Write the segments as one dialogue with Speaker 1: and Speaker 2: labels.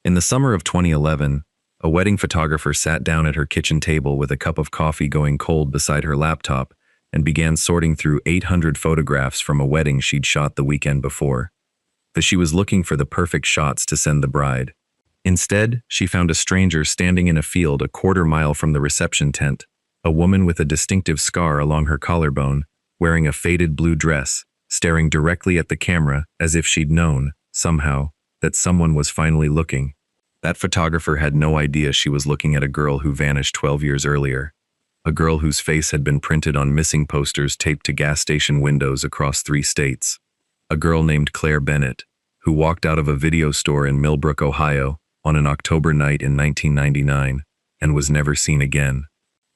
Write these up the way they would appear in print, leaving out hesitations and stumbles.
Speaker 1: In the summer of 2011, a wedding photographer sat down at her kitchen table with a cup of coffee going cold beside her laptop and began sorting through 800 photographs from a wedding she'd shot the weekend before. But she was looking for the perfect shots to send the bride. Instead, she found a stranger standing in a field a quarter-mile from the reception tent, a woman with a distinctive scar along her collarbone, wearing a faded blue dress, staring directly at the camera as if she'd known, somehow, that someone was finally looking. That photographer had no idea she was looking at a girl who vanished 12 years earlier, a girl whose face had been printed on missing posters taped to gas station windows across 3 states, a girl named Claire Bennett, who walked out of a video store in Millbrook, Ohio, on an October night in 1999 and was never seen again.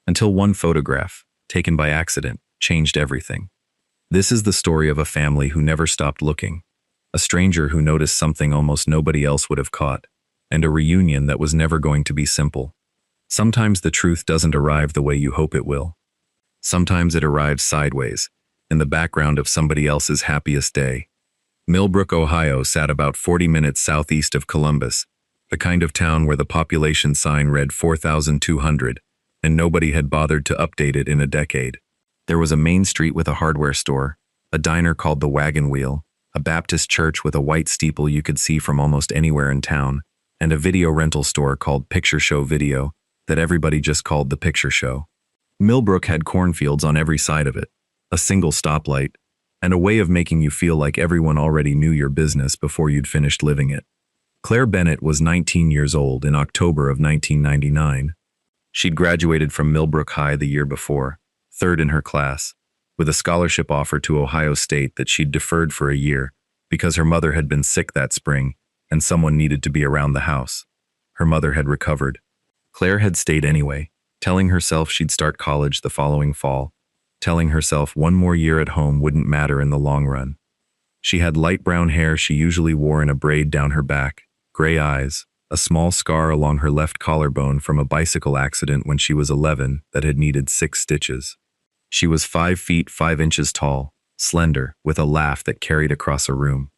Speaker 1: Until one photograph, taken by accident, changed everything. This is the story of a family who never stopped looking, a stranger who noticed something almost nobody else would have caught, and a reunion that was never going to be simple. Sometimes the truth doesn't arrive the way you hope it will. Sometimes it arrives sideways, in the background of somebody else's happiest day. Millbrook, Ohio sat about 40 minutes southeast of Columbus, the kind of town where the population sign read 4,200, and nobody had bothered to update it in a decade. There was a main street with a hardware store, a diner called the Wagon Wheel, a Baptist church with a white steeple you could see from almost anywhere in town, and a video rental store called Picture Show Video that everybody just called the Picture Show. Millbrook had cornfields on every side of it, a single stoplight, and a way of making you feel like everyone already knew your business before you'd finished living it. Claire Bennett was 19 years old in October of 1999. She'd graduated from Millbrook High the year before, third in her class, with a scholarship offer to Ohio State that she'd deferred for a year because her mother had been sick that spring and someone needed to be around the house. Her mother had recovered. Claire had stayed anyway, telling herself she'd start college the following fall, telling herself one more year at home wouldn't matter in the long run. She had light brown hair she usually wore in a braid down her back, gray eyes, a small scar along her left collarbone from a bicycle accident when she was 11 that had needed 6 stitches. She was 5 feet 5 inches tall, slender, with a laugh that carried across a room.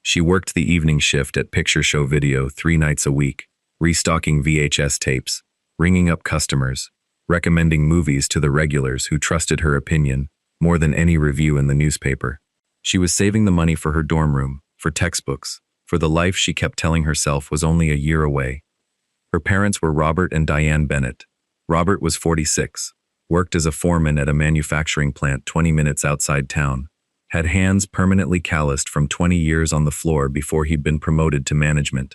Speaker 1: She worked the evening shift at Picture Show Video 3 nights a week, restocking VHS tapes, ringing up customers, recommending movies to the regulars who trusted her opinion more than any review in the newspaper. She was saving the money for her dorm room, for textbooks, for the life she kept telling herself was only a year away. Her parents were Robert and Diane Bennett. Robert was 46, worked as a foreman at a manufacturing plant 20 minutes outside town, had hands permanently calloused from 20 years on the floor before he'd been promoted to management.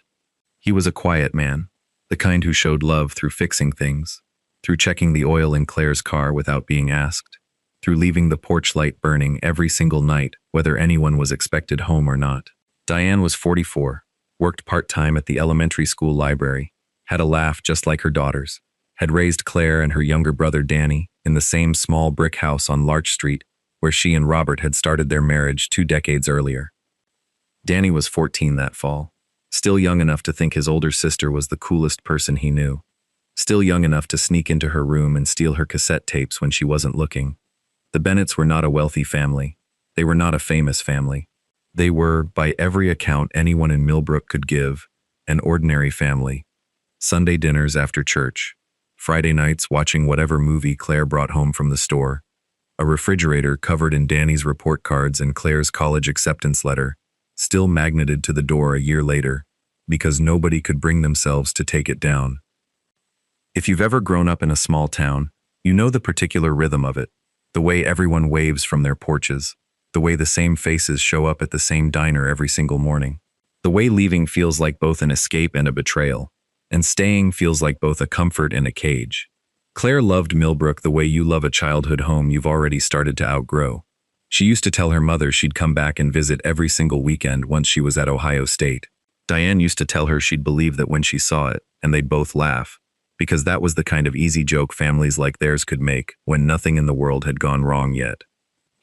Speaker 1: He was a quiet man, the kind who showed love through fixing things, through checking the oil in Claire's car without being asked, through leaving the porch light burning every single night, whether anyone was expected home or not. Diane was 44, worked part-time at the elementary school library, had a laugh just like her daughters, had raised Claire and her younger brother Danny in the same small brick house on Larch Street where she and Robert had started their marriage 2 decades earlier. Danny was 14 that fall, still young enough to think his older sister was the coolest person he knew, still young enough to sneak into her room and steal her cassette tapes when she wasn't looking. The Bennetts were not a wealthy family. They were not a famous family. They were, by every account anyone in Millbrook could give, an ordinary family. Sunday dinners after church, Friday nights watching whatever movie Claire brought home from the store, a refrigerator covered in Danny's report cards and Claire's college acceptance letter, still magneted to the door a year later, because nobody could bring themselves to take it down. If you've ever grown up in a small town, you know the particular rhythm of it, the way everyone waves from their porches, the way the same faces show up at the same diner every single morning, the way leaving feels like both an escape and a betrayal, and staying feels like both a comfort and a cage. Claire loved Millbrook the way you love a childhood home you've already started to outgrow. She used to tell her mother she'd come back and visit every single weekend once she was at Ohio State. Diane used to tell her she'd believe that when she saw it, and they'd both laugh, because that was the kind of easy joke families like theirs could make when nothing in the world had gone wrong yet.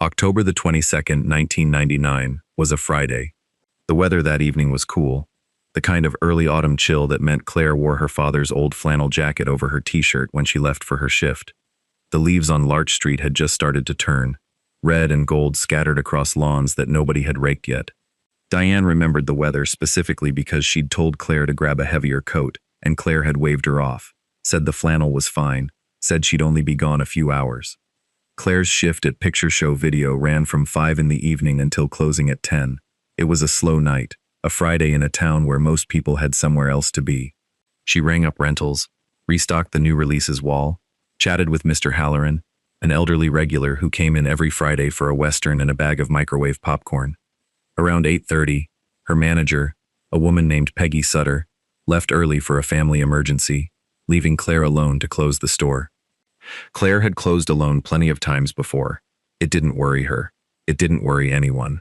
Speaker 1: October the 22nd, 1999, was a Friday. The weather that evening was cool, the kind of early autumn chill that meant Claire wore her father's old flannel jacket over her t-shirt when she left for her shift. The leaves on Larch Street had just started to turn, red and gold scattered across lawns that nobody had raked yet. Diane remembered the weather specifically because she'd told Claire to grab a heavier coat, and Claire had waved her off, said the flannel was fine, said she'd only be gone a few hours. Claire's shift at Picture Show Video ran from 5 in the evening until closing at 10. It was a slow night, a Friday in a town where most people had somewhere else to be. She rang up rentals, restocked the new releases wall, chatted with Mr. Halloran, an elderly regular who came in every Friday for a Western and a bag of microwave popcorn. Around 8:30, her manager, a woman named Peggy Sutter, left early for a family emergency, leaving Claire alone to close the store. Claire had closed alone plenty of times before. It didn't worry her. It didn't worry anyone.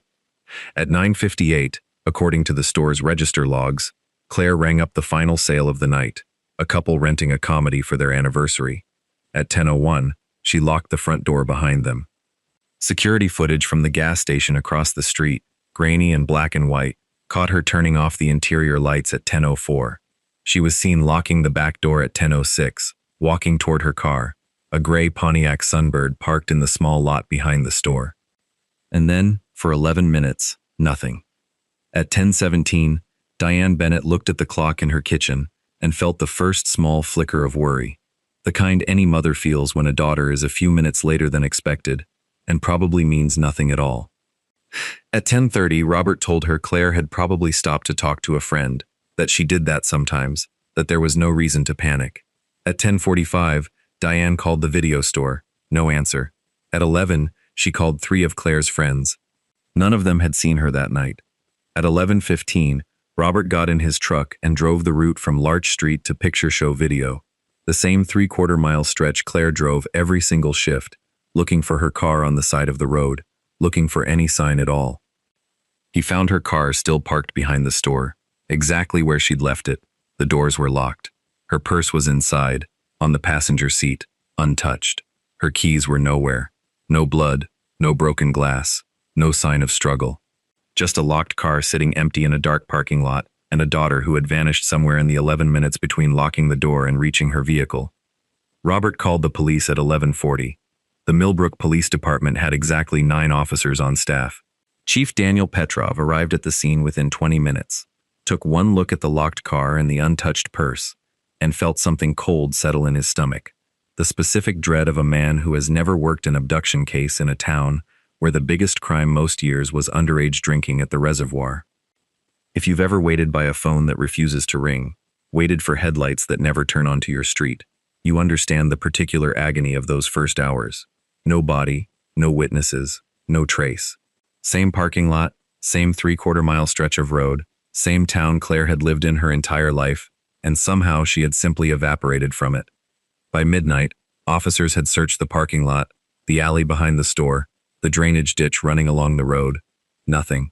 Speaker 1: At 9:58, according to the store's register logs, Claire rang up the final sale of the night, a couple renting a comedy for their anniversary. At 10:01, she locked the front door behind them. Security footage from the gas station across the street, grainy and black and white, caught her turning off the interior lights at 10:04. She was seen locking the back door at 10:06, walking toward her car, a gray Pontiac Sunbird parked in the small lot behind the store. And then, for 11 minutes, nothing. At 10:17, Diane Bennett looked at the clock in her kitchen and felt the first small flicker of worry, the kind any mother feels when a daughter is a few minutes later than expected and probably means nothing at all. At 10:30, Robert told her Claire had probably stopped to talk to a friend, that she did that sometimes, that there was no reason to panic. At 10:45, Diane called the video store. No answer. At 11, she called 3 of Claire's friends. None of them had seen her that night. At 11:15, Robert got in his truck and drove the route from Larch Street to Picture Show Video, the same 3/4-mile stretch Claire drove every single shift, looking for her car on the side of the road, looking for any sign at all. He found her car still parked behind the store, exactly where she'd left it. The doors were locked. Her purse was inside, on the passenger seat, untouched. Her keys were nowhere. No blood, no broken glass, no sign of struggle. Just a locked car sitting empty in a dark parking lot, and a daughter who had vanished somewhere in the 11 minutes between locking the door and reaching her vehicle. Robert called the police at 11:40. The Millbrook Police Department had exactly 9 officers on staff. Chief Daniel Petrov arrived at the scene within 20 minutes, took one look at the locked car and the untouched purse, and felt something cold settle in his stomach, the specific dread of a man who has never worked an abduction case in a town where the biggest crime most years was underage drinking at the reservoir. If you've ever waited by a phone that refuses to ring, waited for headlights that never turn onto your street, you understand the particular agony of those first hours. No body, no witnesses, no trace. Same parking lot, same 3/4-mile stretch of road, same town Claire had lived in her entire life, and somehow she had simply evaporated from it. By midnight, officers had searched the parking lot, the alley behind the store, the drainage ditch running along the road. Nothing.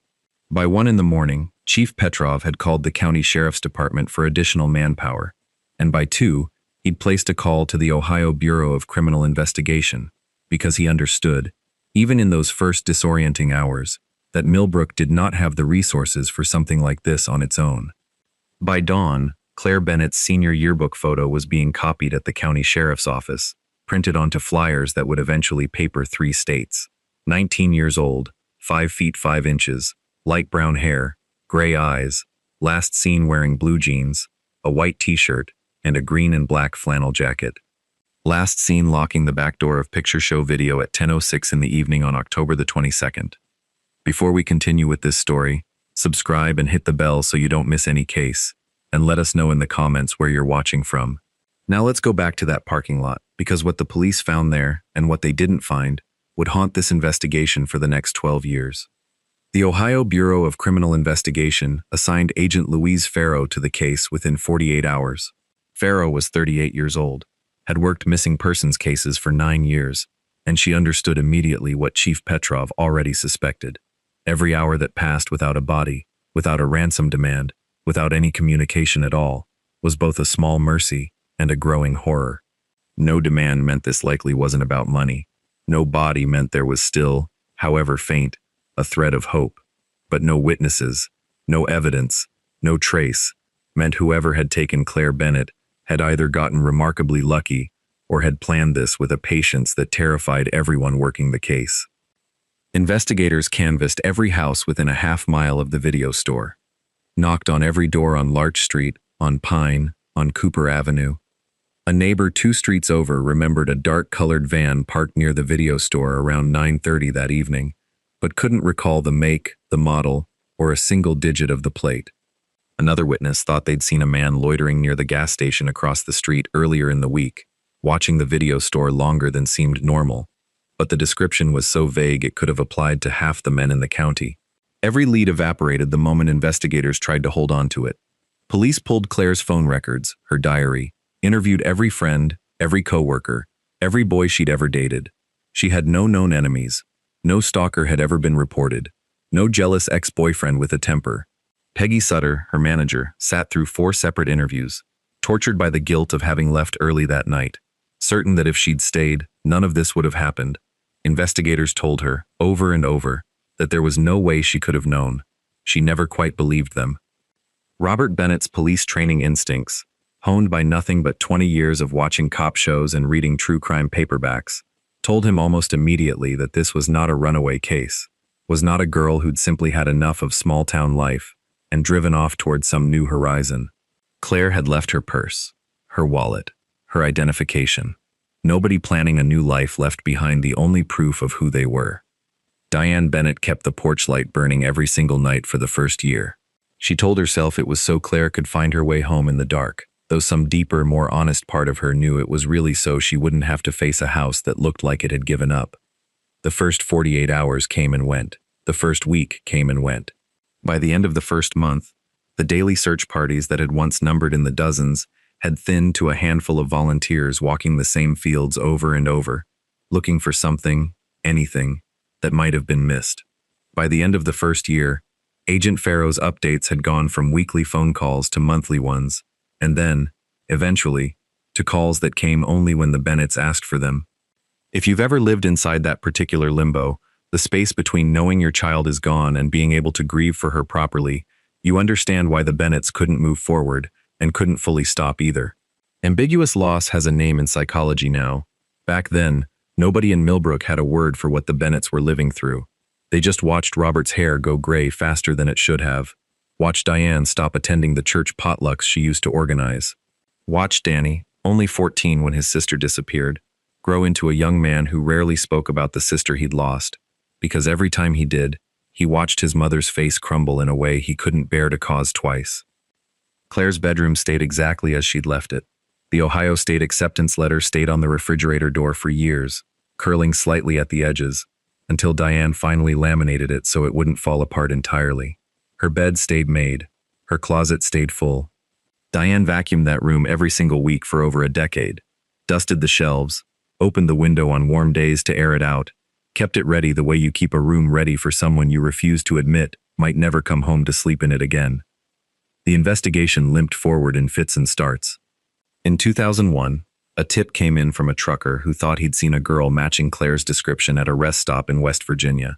Speaker 1: By 1 in the morning, Chief Petrov had called the county sheriff's department for additional manpower, and by 2, he'd placed a call to the Ohio Bureau of Criminal Investigation, because he understood, even in those first disorienting hours, that Millbrook did not have the resources for something like this on its own. By dawn, Claire Bennett's senior yearbook photo was being copied at the county sheriff's office, printed onto flyers that would eventually paper 3 states. 19 years old, 5 feet 5 inches, light brown hair, gray eyes, last seen wearing blue jeans, a white t-shirt, and a green and black flannel jacket. Last seen locking the back door of Picture Show Video at 10:06 in the evening on October the 22nd. Before we continue with this story, subscribe and hit the bell so you don't miss any case, and let us know in the comments where you're watching from. Now let's go back to that parking lot, because what the police found there, and what they didn't find, would haunt this investigation for the next 12 years. The Ohio Bureau of Criminal Investigation assigned Agent Louise Farrow to the case within 48 hours. Farrow was 38 years old, had worked missing persons cases for 9 years, and she understood immediately what Chief Petrov already suspected. Every hour that passed without a body, without a ransom demand, without any communication at all, was both a small mercy and a growing horror. No demand meant this likely wasn't about money. No body meant there was still, however faint, a thread of hope. But no witnesses, no evidence, no trace, meant whoever had taken Claire Bennett had either gotten remarkably lucky or had planned this with a patience that terrified everyone working the case. Investigators canvassed every house within a half-mile of the video store, knocked on every door on Larch Street, on Pine, on Cooper Avenue. A neighbor 2 streets over remembered a dark-colored van parked near the video store around 9:30 that evening, but couldn't recall the make, the model, or a single digit of the plate. Another witness thought they'd seen a man loitering near the gas station across the street earlier in the week, watching the video store longer than seemed normal, but the description was so vague it could have applied to half the men in the county. Every lead evaporated the moment investigators tried to hold on to it. Police pulled Claire's phone records, her diary, interviewed every friend, every coworker, every boy she'd ever dated. She had no known enemies. No stalker had ever been reported. No jealous ex-boyfriend with a temper. Peggy Sutter, her manager, sat through 4 separate interviews, tortured by the guilt of having left early that night, certain that if she'd stayed, none of this would have happened. Investigators told her, over and over, that there was no way she could have known. She never quite believed them. Robert Bennett's police training instincts, honed by nothing but 20 years of watching cop shows and reading true crime paperbacks, told him almost immediately that this was not a runaway case, was not a girl who'd simply had enough of small-town life and driven off toward some new horizon. Claire had left her purse, her wallet, her identification. Nobody planning a new life left behind the only proof of who they were. Diane Bennett kept the porch light burning every single night for the first year. She told herself it was so Claire could find her way home in the dark, though some deeper, more honest part of her knew it was really so she wouldn't have to face a house that looked like it had given up. The first 48 hours came and went. The first week came and went. By the end of the first month, the daily search parties that had once numbered in the dozens had thinned to a handful of volunteers walking the same fields over and over, looking for something, anything, that might have been missed. By the end of the first year, Agent Farrow's updates had gone from weekly phone calls to monthly ones, and then, eventually, to calls that came only when the Bennetts asked for them. If you've ever lived inside that particular limbo, the space between knowing your child is gone and being able to grieve for her properly, you understand why the Bennetts couldn't move forward and couldn't fully stop either. Ambiguous loss has a name in psychology now. Back then, nobody in Millbrook had a word for what the Bennetts were living through. They just watched Robert's hair go gray faster than it should have, watched Diane stop attending the church potlucks she used to organize, watched Danny, only 14 when his sister disappeared, grow into a young man who rarely spoke about the sister he'd lost, because every time he did, he watched his mother's face crumble in a way he couldn't bear to cause twice. Claire's bedroom stayed exactly as she'd left it. The Ohio State acceptance letter stayed on the refrigerator door for years, curling slightly at the edges, until Diane finally laminated it so it wouldn't fall apart entirely. Her bed stayed made. Her closet stayed full. Diane vacuumed that room every single week for over a decade, dusted the shelves, opened the window on warm days to air it out, kept it ready the way you keep a room ready for someone you refuse to admit might never come home to sleep in it again. The investigation limped forward in fits and starts. In 2001, a tip came in from a trucker who thought he'd seen a girl matching Claire's description at a rest stop in West Virginia.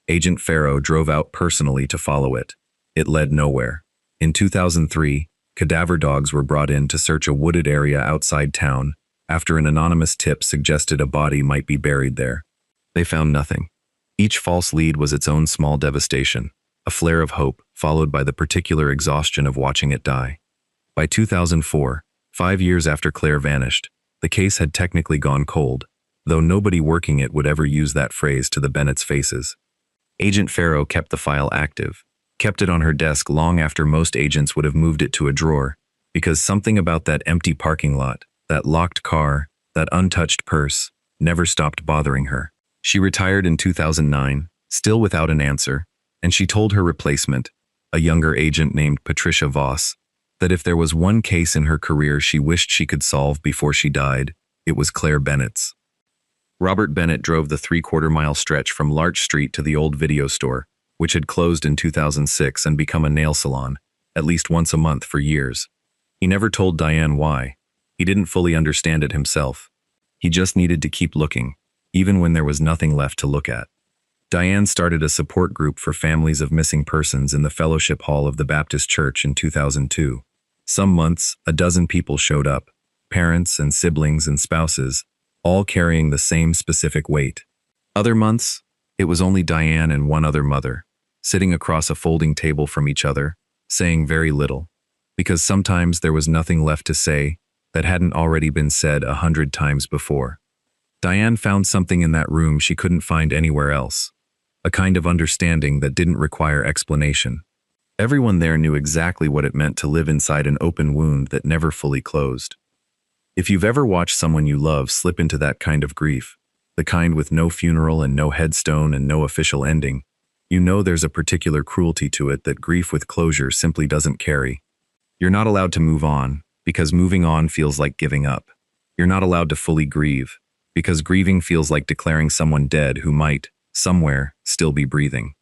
Speaker 1: Agent Farrow drove out personally to follow it. It led nowhere. In 2003, cadaver dogs were brought in to search a wooded area outside town after an anonymous tip suggested a body might be buried there. They found nothing. Each false lead was its own small devastation, a flare of hope followed by the particular exhaustion of watching it die. By 2004, 5 years after Claire vanished, the case had technically gone cold, though nobody working it would ever use that phrase to the Bennetts' faces. Agent Farrow kept the file active, kept it on her desk long after most agents would have moved it to a drawer, because something about that empty parking lot, that locked car, that untouched purse, never stopped bothering her. She retired in 2009, still without an answer, and she told her replacement, a younger agent named Patricia Voss, that if there was one case in her career she wished she could solve before she died, it was Claire Bennett's. Robert Bennett drove the 3/4-mile stretch from Larch Street to the old video store, which had closed in 2006 and become a nail salon, at least once a month for years. He never told Diane why. He didn't fully understand it himself. He just needed to keep looking, even when there was nothing left to look at. Diane started a support group for families of missing persons in the Fellowship Hall of the Baptist Church in 2002. Some months, a dozen people showed up, parents and siblings and spouses, all carrying the same specific weight. Other months, It was only Diane and one other mother, sitting across a folding table from each other, saying very little, because sometimes there was nothing left to say that hadn't already been said 100 times before. Diane found something in that room she couldn't find anywhere else, a kind of understanding that didn't require explanation. Everyone there knew exactly what it meant to live inside an open wound that never fully closed. If you've ever watched someone you love slip into that kind of grief, the kind with no funeral and no headstone and no official ending, you know there's a particular cruelty to it that grief with closure simply doesn't carry. You're not allowed to move on, because moving on feels like giving up. You're not allowed to fully grieve, because grieving feels like declaring someone dead who might, somewhere, still be breathing.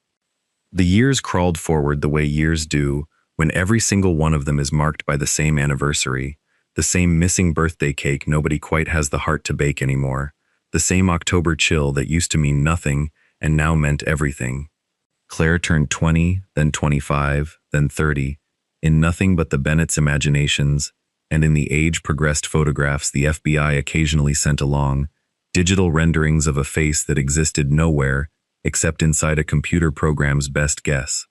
Speaker 1: The years crawled forward the way years do when every single one of them is marked by the same anniversary, the same missing birthday cake nobody quite has the heart to bake anymore, the same October chill that used to mean nothing and now meant everything. Claire turned 20, then 25, then 30, in nothing but the Bennett's imaginations, and in the age-progressed photographs the FBI occasionally sent along, digital renderings of a face that existed nowhere except inside a computer program's best guess.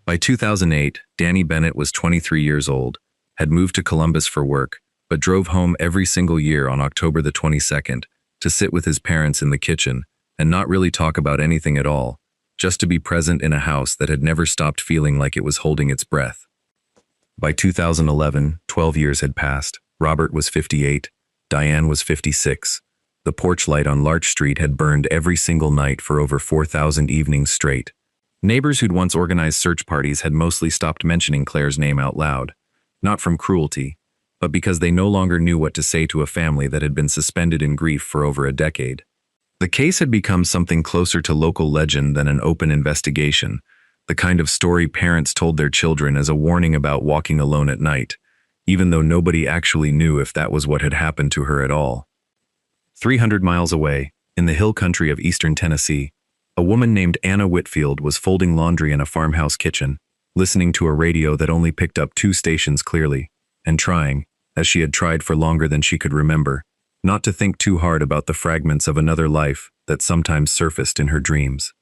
Speaker 1: By 2008, Danny Bennett was 23 years old, had moved to Columbus for work, but drove home every single year on October the 22nd to sit with his parents in the kitchen and not really talk about anything at all, just to be present in a house that had never stopped feeling like it was holding its breath. By 2011, 12 years had passed. Robert was 58, Diane was 56. The porch light on Larch Street had burned every single night for over 4,000 evenings straight. Neighbors who'd once organized search parties had mostly stopped mentioning Claire's name out loud, not from cruelty, but because they no longer knew what to say to a family that had been suspended in grief for over a decade. The case had become something closer to local legend than an open investigation, the kind of story parents told their children as a warning about walking alone at night, even though nobody actually knew if that was what had happened to her at all. 300 miles away, in the hill country of eastern Tennessee, a woman named Anna Whitfield was folding laundry in a farmhouse kitchen, listening to a radio that only picked up 2 stations clearly, and trying, as she had tried for longer than she could remember, not to think too hard about the fragments of another life that sometimes surfaced in her dreams.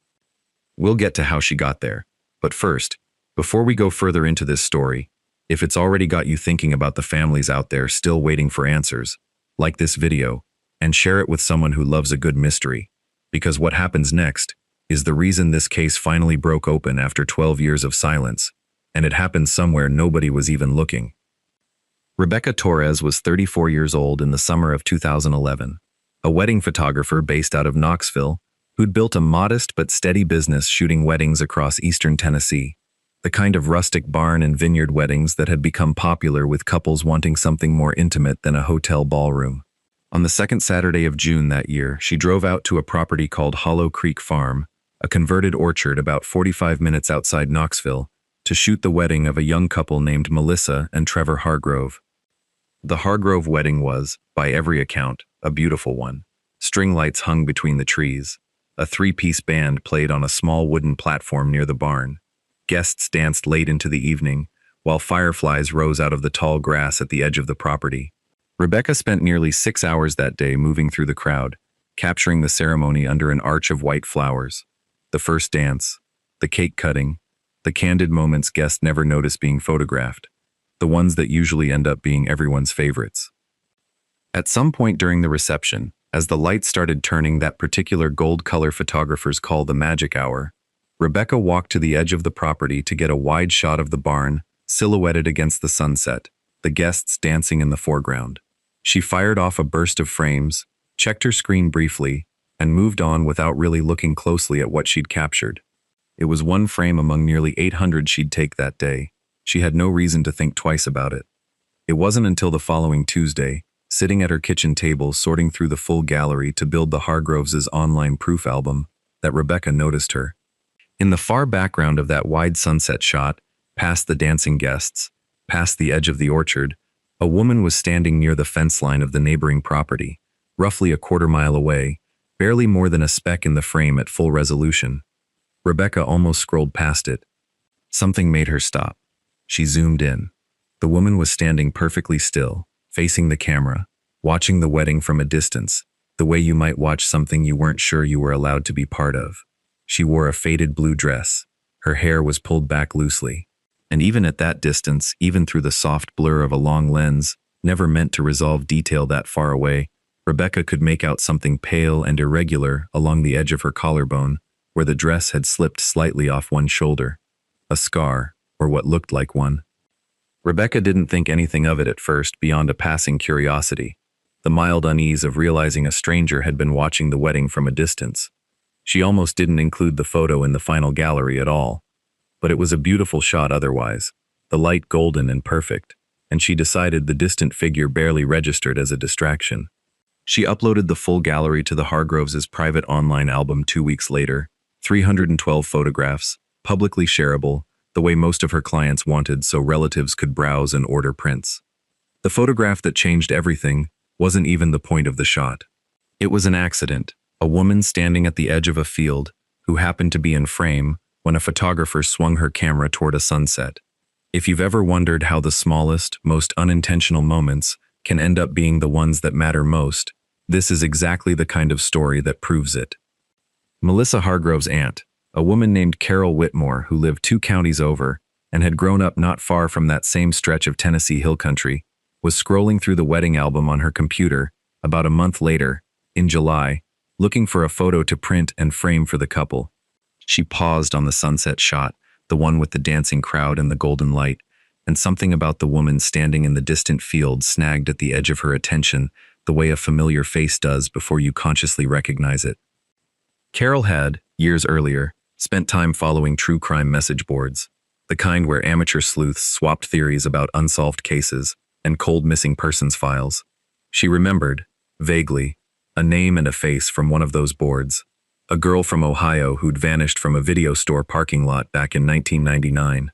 Speaker 1: We'll get to how she got there, but first, before we go further into this story, if it's already got you thinking about the families out there still waiting for answers, like this video, and share it with someone who loves a good mystery, because what happens next is the reason this case finally broke open after 12 years of silence, and it happened somewhere nobody was even looking. Rebecca Torres was 34 years old in the summer of 2011, a wedding photographer based out of Knoxville who'd built a modest but steady business shooting weddings across eastern Tennessee, the kind of rustic barn and vineyard weddings that had become popular with couples wanting something more intimate than a hotel ballroom. On the second Saturday of June that year, she drove out to a property called Hollow Creek Farm, a converted orchard about 45 minutes outside Knoxville, to shoot the wedding of a young couple named Melissa and Trevor Hargrove. The Hargrove wedding was, by every account, a beautiful one. String lights hung between the trees. A 3-piece band played on a small wooden platform near the barn. Guests danced late into the evening, while fireflies rose out of the tall grass at the edge of the property. Rebecca spent nearly 6 hours that day moving through the crowd, capturing the ceremony under an arch of white flowers. The first dance, the cake cutting, the candid moments guests never notice being photographed, the ones that usually end up being everyone's favorites. At some point during the reception, as the lights started turning that particular gold color photographers call the magic hour, Rebecca walked to the edge of the property to get a wide shot of the barn, silhouetted against the sunset, the guests dancing in the foreground. She fired off a burst of frames, checked her screen briefly, and moved on without really looking closely at what she'd captured. It was one frame among nearly 800 she'd take that day. She had no reason to think twice about it. It wasn't until the following Tuesday, sitting at her kitchen table sorting through the full gallery to build the Hargroves' online proof album, that Rebecca noticed her. In the far background of that wide sunset shot, past the dancing guests, past the edge of the orchard, a woman was standing near the fence line of the neighboring property, roughly a quarter-mile away, barely more than a speck in the frame at full resolution. Rebecca almost scrolled past it. Something made her stop. She zoomed in. The woman was standing perfectly still, facing the camera, watching the wedding from a distance, the way you might watch something you weren't sure you were allowed to be part of. She wore a faded blue dress. Her hair was pulled back loosely. And even at that distance, even through the soft blur of a long lens, never meant to resolve detail that far away, Rebecca could make out something pale and irregular along the edge of her collarbone, where the dress had slipped slightly off one shoulder. A scar, or what looked like one. Rebecca didn't think anything of it at first beyond a passing curiosity, the mild unease of realizing a stranger had been watching the wedding from a distance. She almost didn't include the photo in the final gallery at all. But it was a beautiful shot otherwise, the light golden and perfect, and she decided the distant figure barely registered as a distraction. She uploaded the full gallery to the Hargroves' private online album 2 weeks later, 312 photographs, publicly shareable, the way most of her clients wanted so relatives could browse and order prints. The photograph that changed everything wasn't even the point of the shot. It was an accident, a woman standing at the edge of a field who happened to be in frame when a photographer swung her camera toward a sunset. If you've ever wondered how the smallest, most unintentional moments can end up being the ones that matter most, this is exactly the kind of story that proves it. Melissa Hargrove's aunt, a woman named Carol Whitmore who lived 2 counties over and had grown up not far from that same stretch of Tennessee hill country, was scrolling through the wedding album on her computer about a month later, in July, looking for a photo to print and frame for the couple. She paused on the sunset shot, the one with the dancing crowd and the golden light, and something about the woman standing in the distant field snagged at the edge of her attention, the way a familiar face does before you consciously recognize it. Carol had, years earlier, spent time following true crime message boards, the kind where amateur sleuths swapped theories about unsolved cases and cold missing persons files. She remembered, vaguely, a name and a face from one of those boards. A girl from Ohio who'd vanished from a video store parking lot back in 1999.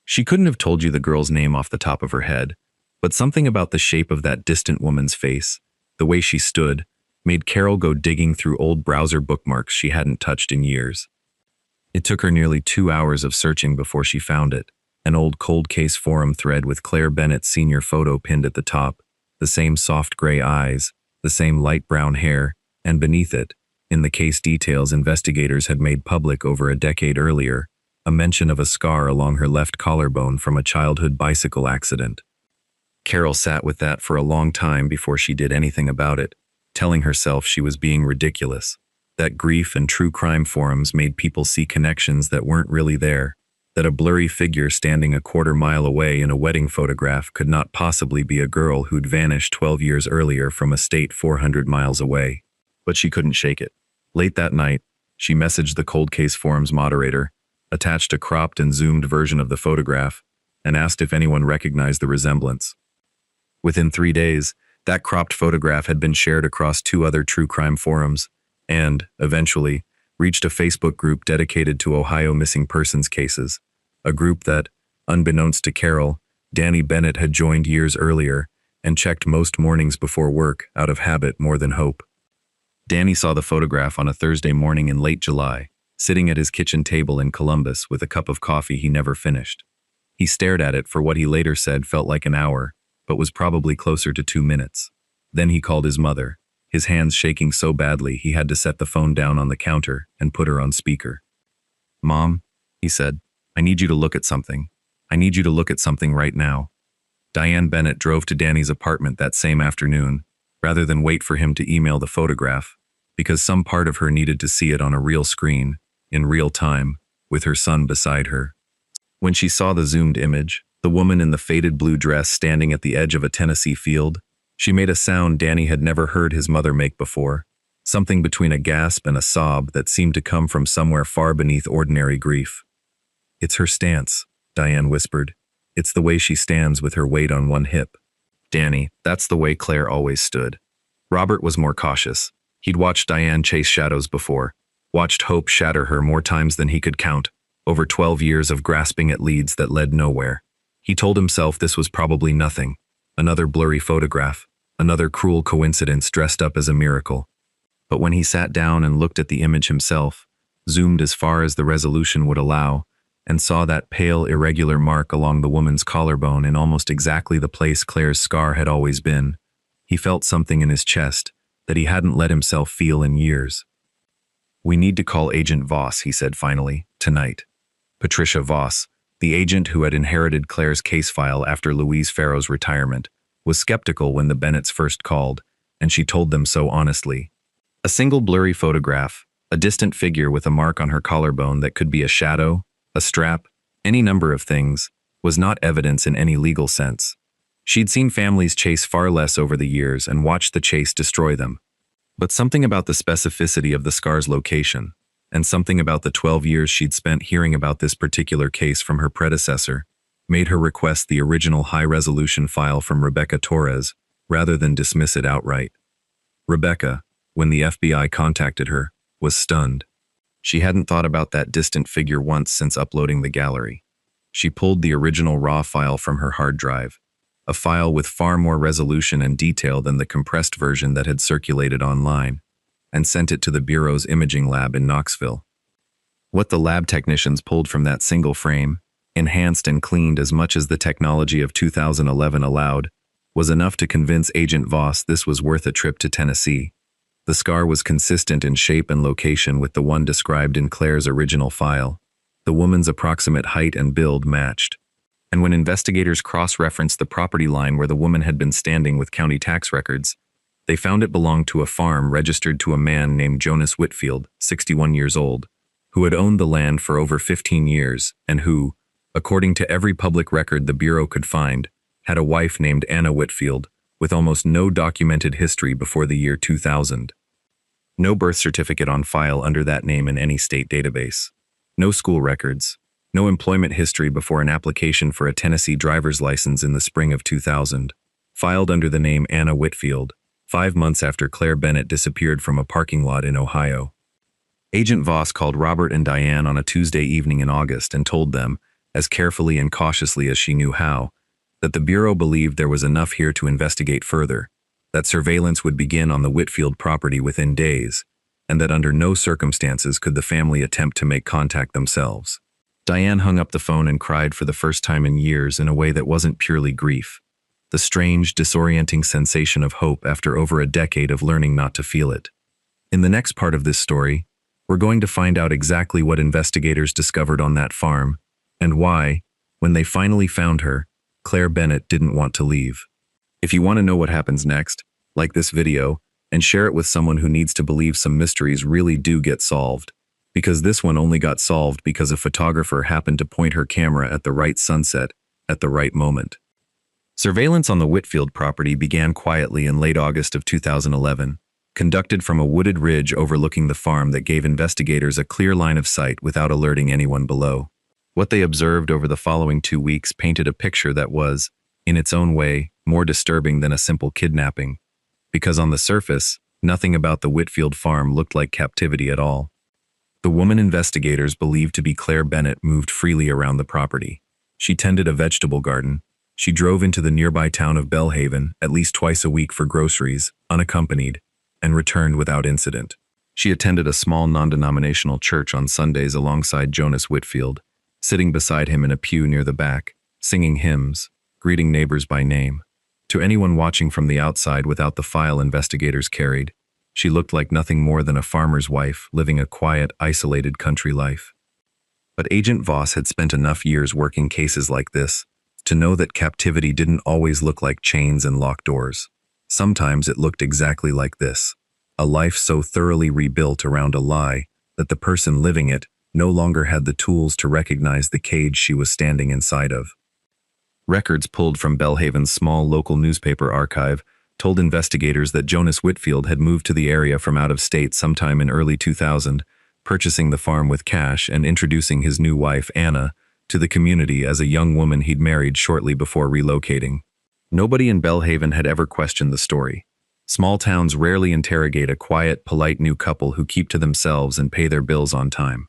Speaker 1: She couldn't have told you the girl's name off the top of her head, but something about the shape of that distant woman's face, the way she stood, made Carol go digging through old browser bookmarks she hadn't touched in years. It took her nearly 2 hours of searching before she found it, an old cold case forum thread with Claire Bennett's senior photo pinned at the top, the same soft gray eyes, the same light brown hair, and beneath it, in the case details investigators had made public over a decade earlier, a mention of a scar along her left collarbone from a childhood bicycle accident. Carol sat with that for a long time before she did anything about it, telling herself she was being ridiculous, that grief and true crime forums made people see connections that weren't really there, that a blurry figure standing a quarter-mile away in a wedding photograph could not possibly be a girl who'd vanished 12 years earlier from a state 400 miles away. But she couldn't shake it. Late that night, she messaged the Cold Case Forum's moderator, attached a cropped and zoomed version of the photograph, and asked if anyone recognized the resemblance. Within 3 days, that cropped photograph had been shared across 2 other true crime forums, and, eventually, reached a Facebook group dedicated to Ohio missing persons cases, a group that, unbeknownst to Carol, Danny Bennett had joined years earlier and checked most mornings before work out of habit more than hope. Danny saw the photograph on a Thursday morning in late July, sitting at his kitchen table in Columbus with a cup of coffee he never finished. He stared at it for what he later said felt like an hour, but was probably closer to 2 minutes. Then he called his mother, his hands shaking so badly he had to set the phone down on the counter and put her on speaker. "Mom," he said, "I need you to look at something. I need you to look at something right now." Diane Bennett drove to Danny's apartment that same afternoon, rather than wait for him to email the photograph, because some part of her needed to see it on a real screen, in real time, with her son beside her. When she saw the zoomed image, the woman in the faded blue dress standing at the edge of a Tennessee field, she made a sound Danny had never heard his mother make before, something between a gasp and a sob that seemed to come from somewhere far beneath ordinary grief. "It's her stance," Diane whispered. "It's the way she stands with her weight on one hip." Danny, that's the way Claire always stood. Robert was more cautious. He'd watched Diane chase shadows before, watched hope shatter her more times than he could count, over 12 years of grasping at leads that led nowhere. He told himself this was probably nothing, another blurry photograph, another cruel coincidence dressed up as a miracle. But when he sat down and looked at the image himself, zoomed as far as the resolution would allow, and saw that pale, irregular mark along the woman's collarbone in almost exactly the place Claire's scar had always been, he felt something in his chest that he hadn't let himself feel in years. "We need to call Agent Voss," he said finally, "tonight." Patricia Voss, the agent who had inherited Claire's case file after Louise Farrow's retirement, was skeptical when the Bennetts first called, and she told them so honestly. A single blurry photograph, a distant figure with a mark on her collarbone that could be a shadow, a strap, any number of things, was not evidence in any legal sense. She'd seen families chase far less over the years and watched the chase destroy them. But something about the specificity of the scar's location, and something about the 12 years she'd spent hearing about this particular case from her predecessor, made her request the original high-resolution file from Rebecca Torres, rather than dismiss it outright. Rebecca, when the FBI contacted her, was stunned. She hadn't thought about that distant figure once since uploading the gallery. She pulled the original raw file from her hard drive, a file with far more resolution and detail than the compressed version that had circulated online, and sent it to the Bureau's imaging lab in Knoxville. What the lab technicians pulled from that single frame, enhanced and cleaned as much as the technology of 2011 allowed, was enough to convince Agent Voss this was worth a trip to Tennessee. The scar was consistent in shape and location with the one described in Claire's original file. The woman's approximate height and build matched. And when investigators cross-referenced the property line where the woman had been standing with county tax records, they found it belonged to a farm registered to a man named Jonas Whitfield, 61 years old, who had owned the land for over 15 years and who, according to every public record the Bureau could find, had a wife named Anna Whitfield, with almost no documented history before the year 2000. No birth certificate on file under that name in any state database. No school records. No employment history before an application for a Tennessee driver's license in the spring of 2000, filed under the name Anna Whitfield, 5 months after Claire Bennett disappeared from a parking lot in Ohio. Agent Voss called Robert and Diane on a Tuesday evening in August and told them, as carefully and cautiously as she knew how, that the Bureau believed there was enough here to investigate further, that surveillance would begin on the Whitfield property within days, and that under no circumstances could the family attempt to make contact themselves. Diane hung up the phone and cried for the first time in years in a way that wasn't purely grief. The strange, disorienting sensation of hope after over a decade of learning not to feel it. In the next part of this story, we're going to find out exactly what investigators discovered on that farm, and why, when they finally found her, Claire Bennett didn't want to leave. If you want to know what happens next, like this video, and share it with someone who needs to believe some mysteries really do get solved. Because this one only got solved because a photographer happened to point her camera at the right sunset at the right moment. Surveillance on the Whitfield property began quietly in late August of 2011, conducted from a wooded ridge overlooking the farm that gave investigators a clear line of sight without alerting anyone below. What they observed over the following 2 weeks painted a picture that was, in its own way, more disturbing than a simple kidnapping, because on the surface, nothing about the Whitfield farm looked like captivity at all. The woman investigators believed to be Claire Bennett moved freely around the property. She tended a vegetable garden. She drove into the nearby town of Belhaven at least twice a week for groceries, unaccompanied, and returned without incident. She attended a small non-denominational church on Sundays alongside Jonas Whitfield, sitting beside him in a pew near the back, singing hymns, greeting neighbors by name. To anyone watching from the outside without the file investigators carried, she looked like nothing more than a farmer's wife living a quiet, isolated country life. But Agent Voss had spent enough years working cases like this to know that captivity didn't always look like chains and locked doors. Sometimes it looked exactly like this, a life so thoroughly rebuilt around a lie that the person living it no longer had the tools to recognize the cage she was standing inside of. Records pulled from Belhaven's small local newspaper archive told investigators that Jonas Whitfield had moved to the area from out of state sometime in early 2000, purchasing the farm with cash and introducing his new wife, Anna, to the community as a young woman he'd married shortly before relocating. Nobody in Belhaven had ever questioned the story. Small towns rarely interrogate a quiet, polite new couple who keep to themselves and pay their bills on time.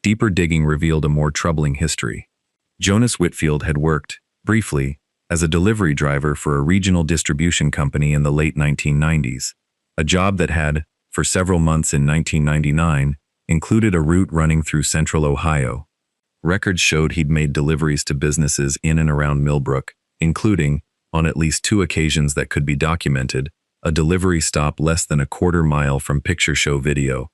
Speaker 1: Deeper digging revealed a more troubling history. Jonas Whitfield had worked, briefly, as a delivery driver for a regional distribution company in the late 1990s, a job that had, for several months in 1999, included a route running through central Ohio. Records showed he'd made deliveries to businesses in and around Millbrook, including, on at least 2 occasions that could be documented, a delivery stop less than a quarter mile from picture show video.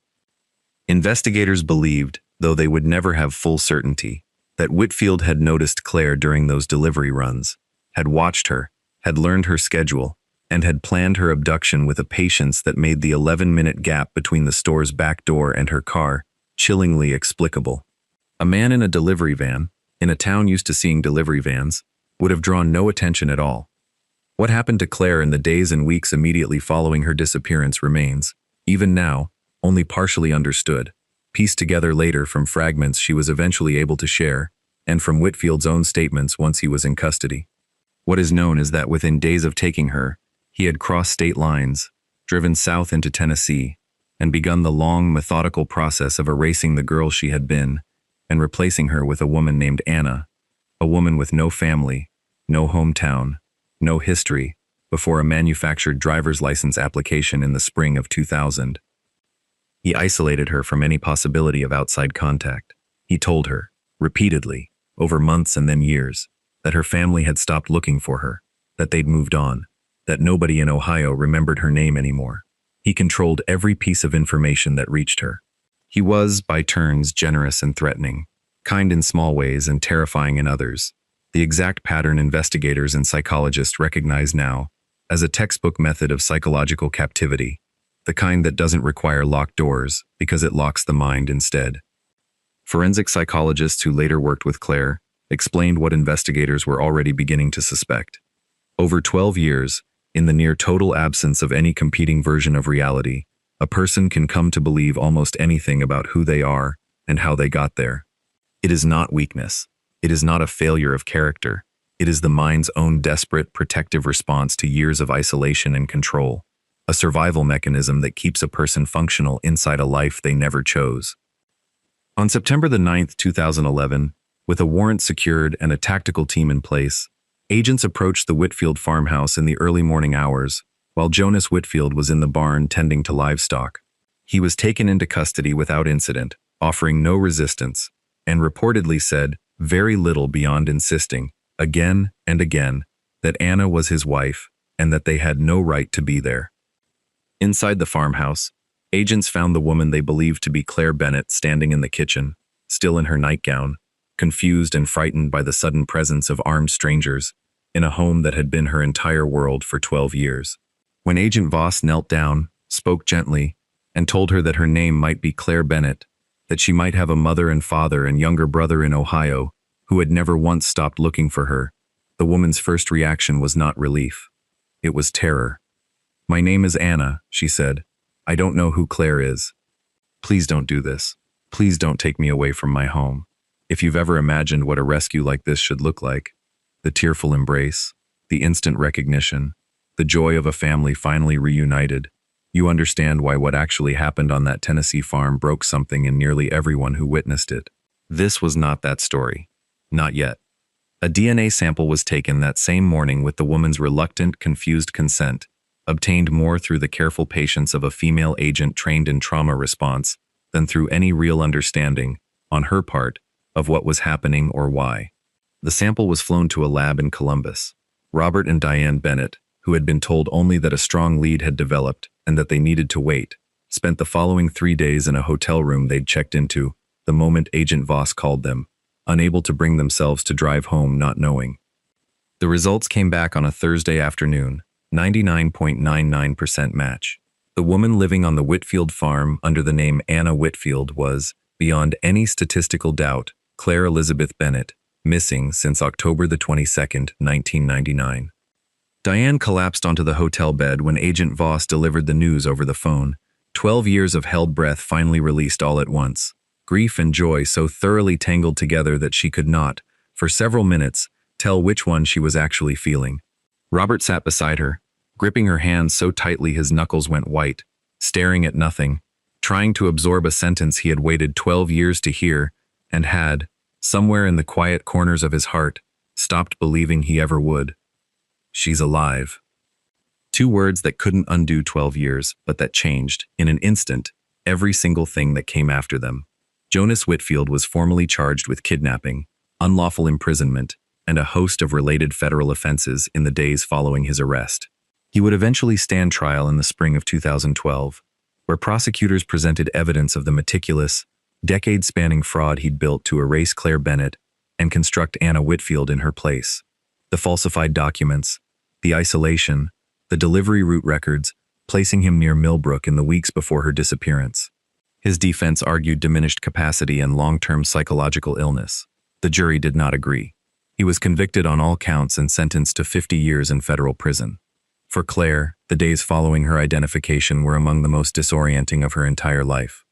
Speaker 1: Investigators believed, though they would never have full certainty, that Whitfield had noticed Claire during those delivery runs, had watched her, had learned her schedule, and had planned her abduction with a patience that made the 11-minute gap between the store's back door and her car chillingly explicable. A man in a delivery van, in a town used to seeing delivery vans, would have drawn no attention at all. What happened to Claire in the days and weeks immediately following her disappearance remains, even now, only partially understood, pieced together later from fragments she was eventually able to share, and from Whitfield's own statements once he was in custody. What is known is that within days of taking her, he had crossed state lines, driven south into Tennessee, and begun the long, methodical process of erasing the girl she had been and replacing her with a woman named Anna, a woman with no family, no hometown, no history, before a manufactured driver's license application in the spring of 2000. He isolated her from any possibility of outside contact. He told her, repeatedly, over months and then years, that her family had stopped looking for her, that they'd moved on, that nobody in Ohio remembered her name anymore. He controlled every piece of information that reached her. He was, by turns, generous and threatening, kind in small ways and terrifying in others, the exact pattern investigators and psychologists recognize now as a textbook method of psychological captivity, the kind that doesn't require locked doors because it locks the mind instead. Forensic psychologists who later worked with Claire explained what investigators were already beginning to suspect. Over 12 years, in the near total absence of any competing version of reality, a person can come to believe almost anything about who they are and how they got there. It is not weakness. It is not a failure of character. It is the mind's own desperate, protective response to years of isolation and control, a survival mechanism that keeps a person functional inside a life they never chose. On September the 9th, 2011, with a warrant secured and a tactical team in place, agents approached the Whitfield farmhouse in the early morning hours, while Jonas Whitfield was in the barn tending to livestock. He was taken into custody without incident, offering no resistance, and reportedly said very little beyond insisting, again and again, that Anna was his wife and that they had no right to be there. Inside the farmhouse, agents found the woman they believed to be Claire Bennett standing in the kitchen, still in her nightgown, confused and frightened by the sudden presence of armed strangers in a home that had been her entire world for 12 years. When Agent Voss knelt down, spoke gently, and told her that her name might be Claire Bennett, that she might have a mother and father and younger brother in Ohio who had never once stopped looking for her, the woman's first reaction was not relief. It was terror. "My name is Anna," she said. "I don't know who Claire is. Please don't do this. Please don't take me away from my home. If you've ever imagined what a rescue like this should look like, the tearful embrace, the instant recognition, the joy of a family finally reunited, you understand why what actually happened on that Tennessee farm broke something in nearly everyone who witnessed it." This was not that story. Not yet. A DNA sample was taken that same morning with the woman's reluctant, confused consent, obtained more through the careful patience of a female agent trained in trauma response than through any real understanding, on her part, of what was happening or why. The sample was flown to a lab in Columbus. Robert and Diane Bennett, who had been told only that a strong lead had developed and that they needed to wait, spent the following 3 days in a hotel room they'd checked into the moment Agent Voss called them, unable to bring themselves to drive home not knowing. The results came back on a Thursday afternoon, 99.99% match. The woman living on the Whitfield farm under the name Anna Whitfield was, beyond any statistical doubt, Claire Elizabeth Bennett, missing since October the 22nd, 1999. Diane collapsed onto the hotel bed when Agent Voss delivered the news over the phone. 12 years of held breath finally released all at once. Grief and joy so thoroughly tangled together that she could not, for several minutes, tell which one she was actually feeling. Robert sat beside her, gripping her hands so tightly his knuckles went white, staring at nothing, trying to absorb a sentence he had waited 12 years to hear and had, somewhere in the quiet corners of his heart, stopped believing he ever would. "She's alive." 2 words that couldn't undo 12 years, but that changed, in an instant, every single thing that came after them. Jonas Whitfield was formally charged with kidnapping, unlawful imprisonment, and a host of related federal offenses in the days following his arrest. He would eventually stand trial in the spring of 2012, where prosecutors presented evidence of the meticulous, decade-spanning fraud he'd built to erase Claire Bennett and construct Anna Whitfield in her place. The falsified documents, the isolation, the delivery route records, placing him near Millbrook in the weeks before her disappearance. His defense argued diminished capacity and long-term psychological illness. The jury did not agree. He was convicted on all counts and sentenced to 50 years in federal prison. For Claire, the days following her identification were among the most disorienting of her entire life.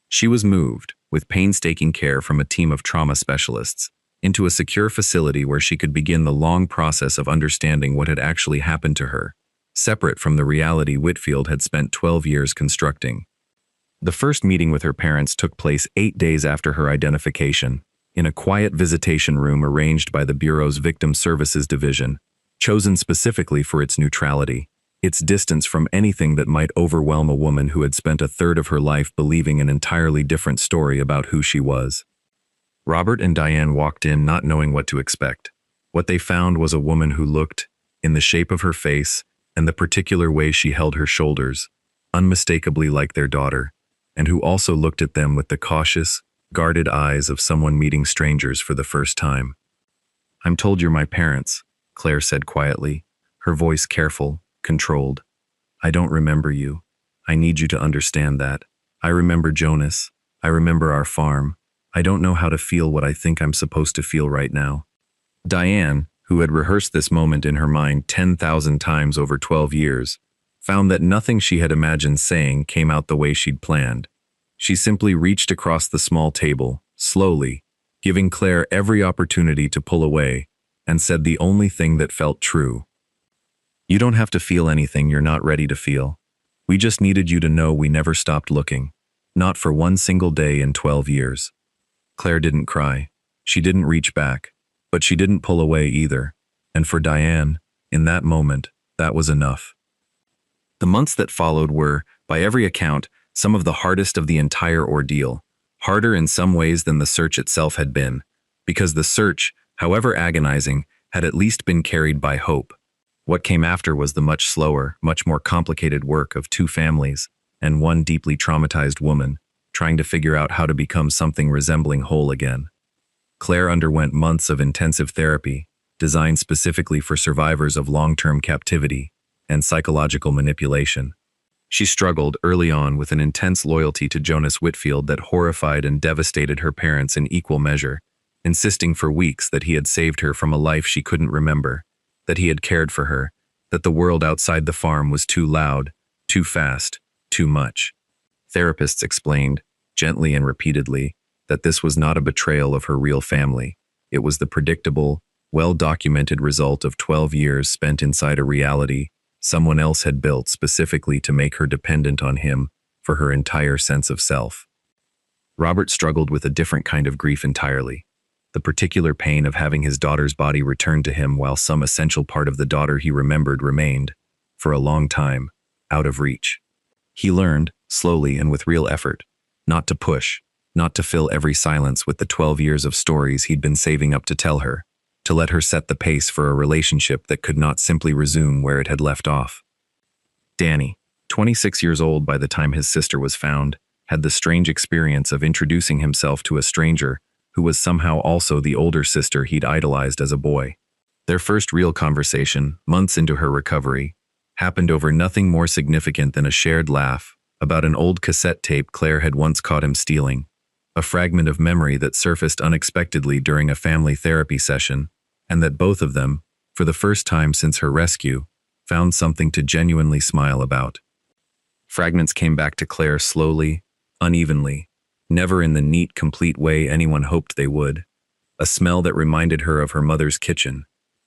Speaker 1: She was moved, with painstaking care from a team of trauma specialists, into a secure facility where she could begin the long process of understanding what had actually happened to her, separate from the reality Whitfield had spent 12 years constructing. The first meeting with her parents took place 8 days after her identification, in a quiet visitation room arranged by the Bureau's Victim Services Division, chosen specifically for its neutrality, its distance from anything that might overwhelm a woman who had spent a third of her life believing an entirely different story about who she was. Robert and Diane walked in not knowing what to expect. What they found was a woman who looked, in the shape of her face and the particular way she held her shoulders, unmistakably like their daughter, and who also looked at them with the cautious, guarded eyes of someone meeting strangers for the first time. "I'm told you're my parents," Claire said quietly, her voice careful, controlled. "I don't remember you. I need you to understand that. I remember Jonas. I remember our farm. I don't know how to feel what I think I'm supposed to feel right now." Diane, who had rehearsed this moment in her mind 10,000 times over 12 years, found that nothing she had imagined saying came out the way she'd planned. She simply reached across the small table, slowly, giving Claire every opportunity to pull away, and said the only thing that felt true. "You don't have to feel anything you're not ready to feel. We just needed you to know we never stopped looking. Not for one single day in 12 years. Claire didn't cry. She didn't reach back. But she didn't pull away either. And for Diane, in that moment, that was enough. The months that followed were, by every account, some of the hardest of the entire ordeal. Harder in some ways than the search itself had been. Because the search, however agonizing, had at least been carried by hope. What came after was the much slower, much more complicated work of two families, and one deeply traumatized woman, trying to figure out how to become something resembling whole again. Claire underwent months of intensive therapy, designed specifically for survivors of long-term captivity and psychological manipulation. She struggled early on with an intense loyalty to Jonas Whitfield that horrified and devastated her parents in equal measure, insisting for weeks that he had saved her from a life she couldn't remember, that he had cared for her, that the world outside the farm was too loud, too fast, too much. Therapists explained, gently and repeatedly, that this was not a betrayal of her real family. It was the predictable, well-documented result of 12 years spent inside a reality someone else had built specifically to make her dependent on him for her entire sense of self. Robert struggled with a different kind of grief entirely. The particular pain of having his daughter's body returned to him while some essential part of the daughter he remembered remained, for a long time, out of reach. He learned, slowly and with real effort, not to push, not to fill every silence with the 12 years of stories he'd been saving up to tell her, to let her set the pace for a relationship that could not simply resume where it had left off. Danny, 26 years old by the time his sister was found, had the strange experience of introducing himself to a stranger who was somehow also the older sister he'd idolized as a boy. Their first real conversation, months into her recovery, happened over nothing more significant than a shared laugh about an old cassette tape Claire had once caught him stealing, a fragment of memory that surfaced unexpectedly during a family therapy session, and that both of them, for the first time since her rescue, found something to genuinely smile about. Fragments came back to Claire slowly, unevenly, never in the neat, complete way anyone hoped they would. A smell that reminded her of her mother's kitchen,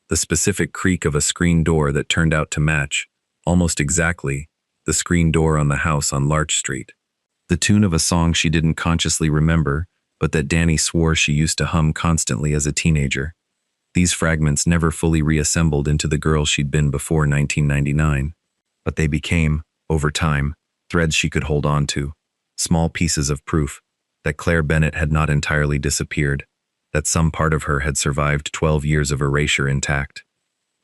Speaker 1: the specific creak of a screen door that turned out to match, almost exactly, the screen door on the house on Larch Street. The tune of a song she didn't consciously remember, but that Danny swore she used to hum constantly as a teenager. These fragments never fully reassembled into the girl she'd been before 1999, but they became, over time, threads she could hold on to, small pieces of proof that Claire Bennett had not entirely disappeared, that some part of her had survived 12 years of erasure intact.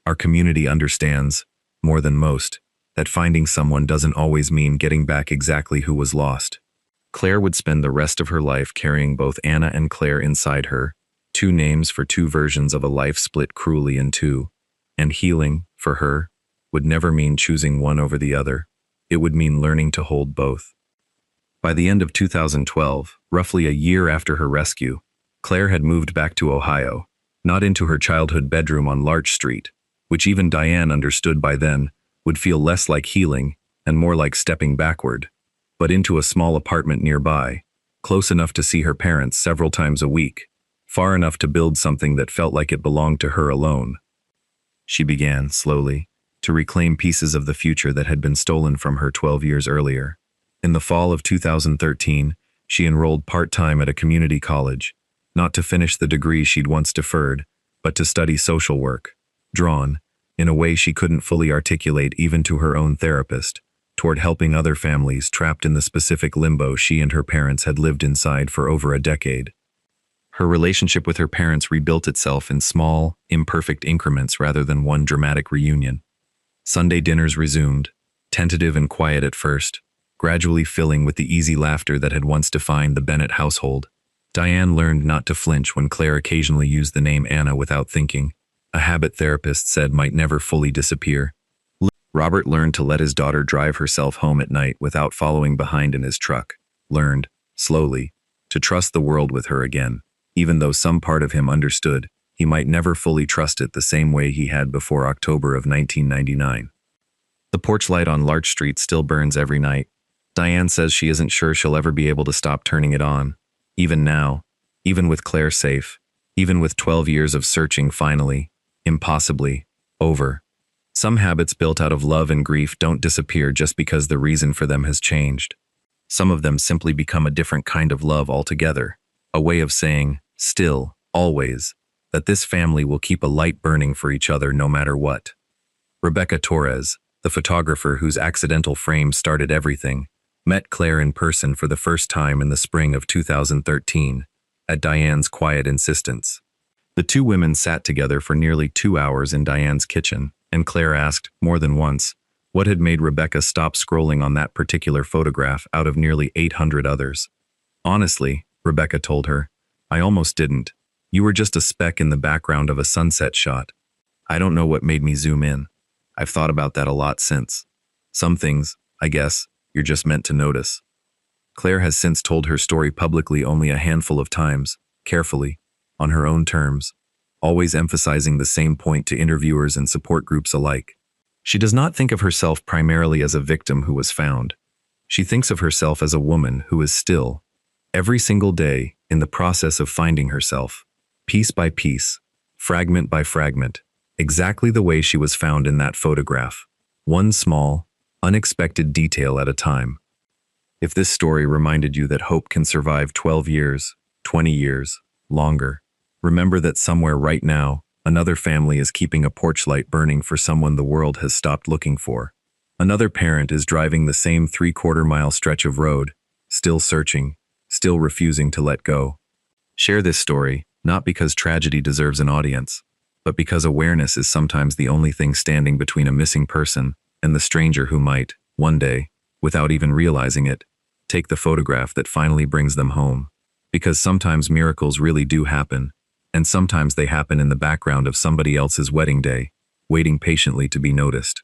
Speaker 1: Our community understands, more than most, that finding someone doesn't always mean getting back exactly who was lost. Claire would spend the rest of her life carrying both Anna and Claire inside her, two names for two versions of a life split cruelly in two. And healing, for her, would never mean choosing one over the other. It would mean learning to hold both. By the end of 2012, roughly a year after her rescue, Claire had moved back to Ohio, not into her childhood bedroom on Larch Street, which even Diane understood by then would feel less like healing and more like stepping backward, but into a small apartment nearby, close enough to see her parents several times a week, far enough to build something that felt like it belonged to her alone. She began, slowly, to reclaim pieces of the future that had been stolen from her 12 years earlier. In the fall of 2013, she enrolled part-time at a community college, not to finish the degree she'd once deferred, but to study social work, drawn, in a way she couldn't fully articulate even to her own therapist, toward helping other families trapped in the specific limbo she and her parents had lived inside for over a decade. Her relationship with her parents rebuilt itself in small, imperfect increments rather than one dramatic reunion. Sunday dinners resumed, tentative and quiet at first, gradually filling with the easy laughter that had once defined the Bennett household. Diane learned not to flinch when Claire occasionally used the name Anna without thinking, a habit therapists said might never fully disappear. Robert learned to let his daughter drive herself home at night without following behind in his truck, learned, slowly, to trust the world with her again, even though some part of him understood he might never fully trust it the same way he had before October of 1999. The porch light on Larch Street still burns every night. Diane says she isn't sure she'll ever be able to stop turning it on. Even now, even with Claire safe, even with 12 years of searching finally, impossibly, over. Some habits built out of love and grief don't disappear just because the reason for them has changed. Some of them simply become a different kind of love altogether, a way of saying, still, always, that this family will keep a light burning for each other no matter what. Rebecca Torres, the photographer whose accidental frame started everything, met Claire in person for the first time in the spring of 2013, at Diane's quiet insistence. The two women sat together for nearly 2 hours in Diane's kitchen, and Claire asked, more than once, what had made Rebecca stop scrolling on that particular photograph out of nearly 800 others. Honestly, Rebecca told her, I almost didn't. You were just a speck in the background of a sunset shot. I don't know what made me zoom in. I've thought about that a lot since. Some things, I guess, you're just meant to notice. Claire has since told her story publicly only a handful of times, carefully, on her own terms, always emphasizing the same point to interviewers and support groups alike. She does not think of herself primarily as a victim who was found. She thinks of herself as a woman who is still, every single day, in the process of finding herself, piece by piece, fragment by fragment, exactly the way she was found in that photograph, one small, unexpected detail at a time. If this story reminded you that hope can survive 12 years, 20 years, longer, remember that somewhere right now, another family is keeping a porch light burning for someone the world has stopped looking for. Another parent is driving the same 3/4-mile stretch of road, still searching, still refusing to let go. Share this story, not because tragedy deserves an audience, but because awareness is sometimes the only thing standing between a missing person and the stranger who might, one day, without even realizing it, take the photograph that finally brings them home. Because sometimes miracles really do happen, and sometimes they happen in the background of somebody else's wedding day, waiting patiently to be noticed.